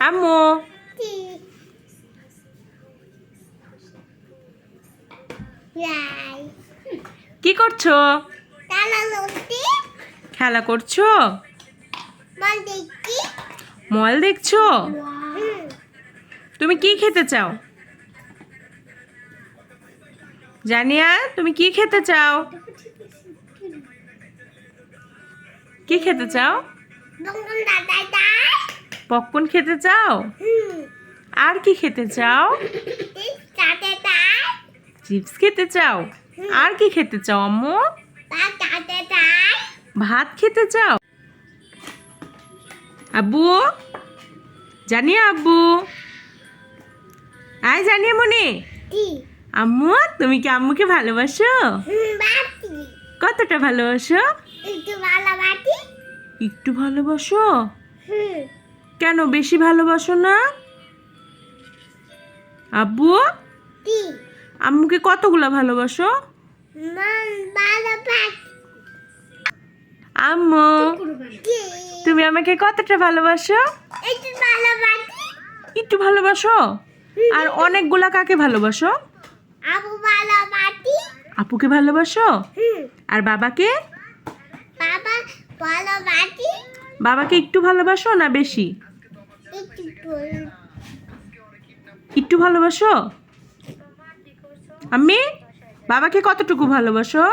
আম্মু কি করছো? খেলা করছো? মোবাইল দেখছো? তুমি কি খেতে চাও? জানিয়া তুমি কি খেতে চাও? কি খেতে চাও? পপকর্ন খেতে চাও? আর কি খেতে চাও? চিপস খেতে চাও? আর কি খেতে চাও আম্মু? ভাত খেতে চাও? আব্বু জানিয়া আব্বু আয় জানিয়া মনে আম্মু তুমি কি আম্মুকে ভালোবাসো? কতটা ভালোবাসো? একটু ভালোবাসো? কেন বেশি ভালোবাসো না? আব্বু আম্মুকে কতগুলা ভালোবাসো? আম্মু তুমি আমাকে কতটা ভালোবাসো? একটু ভালোবাসো? আর অনেকগুলা কাকে ভালোবাসো? আপুকে ভালোবাসো? আর বাবাকে? বাবাকে একটু ভালোবাসো না বেশি? একটু ভালোবাসো? আম্মি বাবাকে কতটুকু ভালোবাসো?